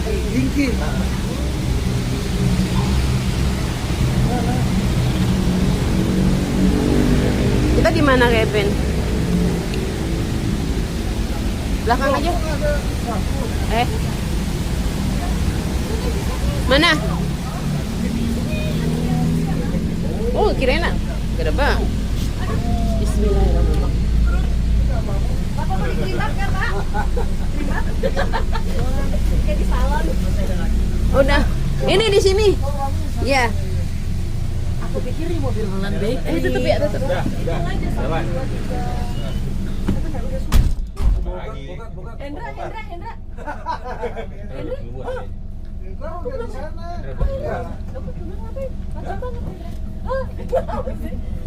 Gingki. Kita di mana, Kevin? Belakang aja. Mana? Oh, kirain nak. Gak bang. Bismillahirrahmanirrahim. Bapak mau dikrimat nggak, Pak? Krimat? Kayak di salon. Udah. Ini di sini. Iya. Aku pikir ini mobil Holland Bakery. Tutup ya, tutup. Hendra. Enggak udah di sana.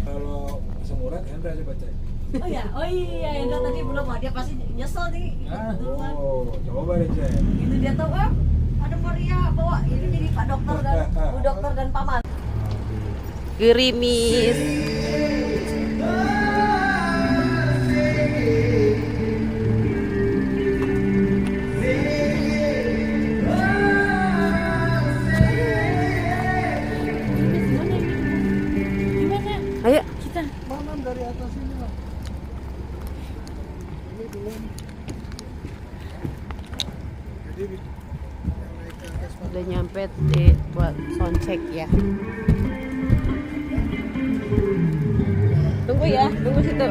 Kalau semurat Hendra coba cek. Oh iya, Hendra tadi belum, dia pasti nyesel nih. Oh, coba deh cek. Itu dia tahu ada Maria bawa ini jadi Pak Dokter dan Bu Dokter dan Paman. Gerimis. Ayo. Mana dari atas ini, Bang? Ini belum. Jadi yang naik ke atas Pak. Udah nyampe di buat sound check ya. Tunggu ya, tunggu situ.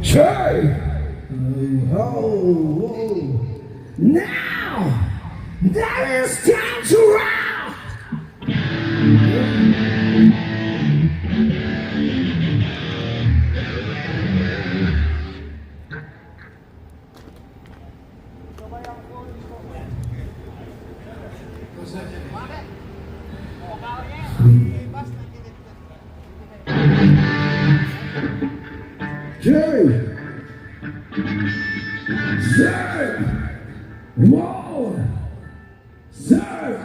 Say, oh, now that is time to rock. Jerry. Sir! Whoa! Sir!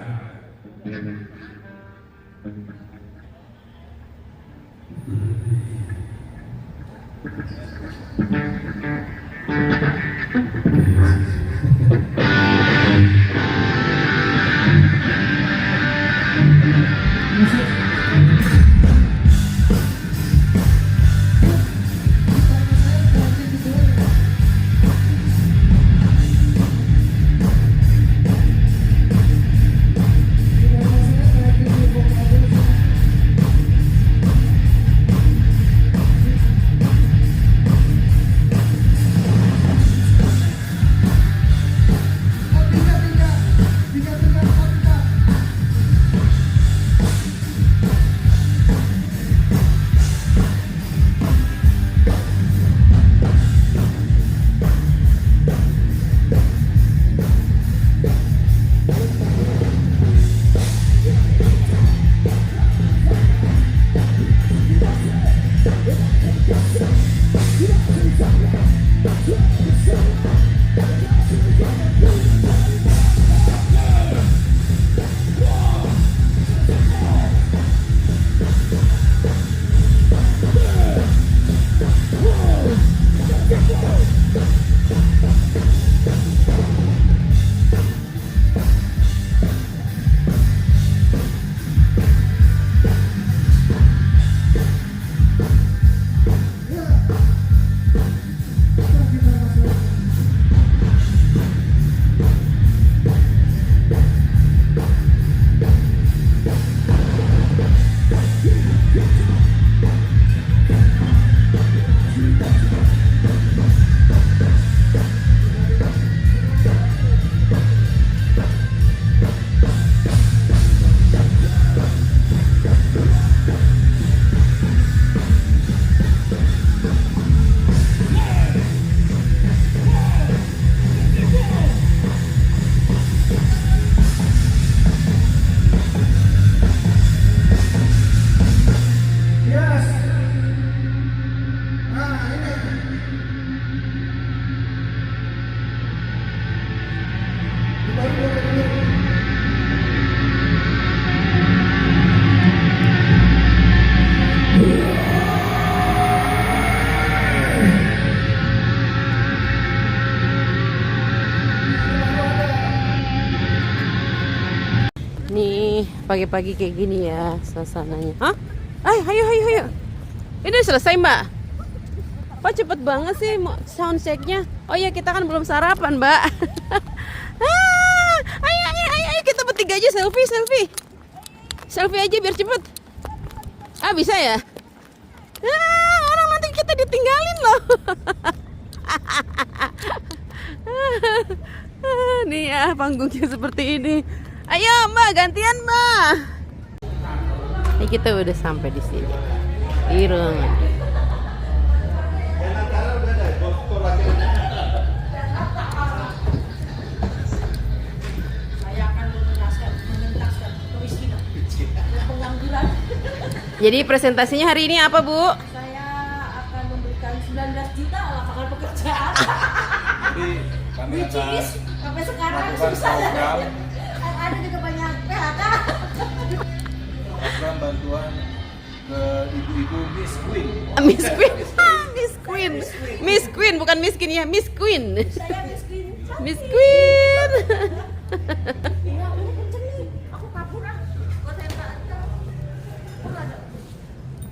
Nih, pagi-pagi kayak gini ya suasananya. Hah? Ayo. Ini udah selesai, Mbak. Kok cepet banget sih sound check-nya? Oh iya, kita kan belum sarapan, Mbak. Ayo, kita bertiga aja selfie. Selfie aja biar cepet. Ah, bisa ya? Orang nanti kita ditinggalin loh. Nih ya, panggungnya seperti ini. Ayo Mbak, gantian Mbak. Ini kita udah sampai di sini. Di ruangan. Jadi presentasinya hari ini apa, Bu? Saya akan memberikan 19 juta lapangan pekerjaan. Which is sampai sekarang susah. Ada juga banyak PHK. Program bantuan ke ibu-ibu Miss Queen. Miss Queen, bukan miskin ya, Miss Queen. Saya miskin. Miss Queen. Iya, ini kenceng nih. Aku kabur ah. Kok saya tak ada. Kok nggak ada?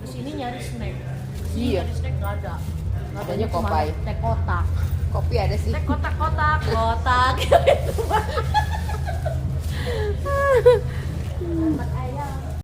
Di sini nyari snack. Iya. Nyari snack nggak ada. Adanya Popeye. Teh kotak. Kopi ada sih. Teh kotak.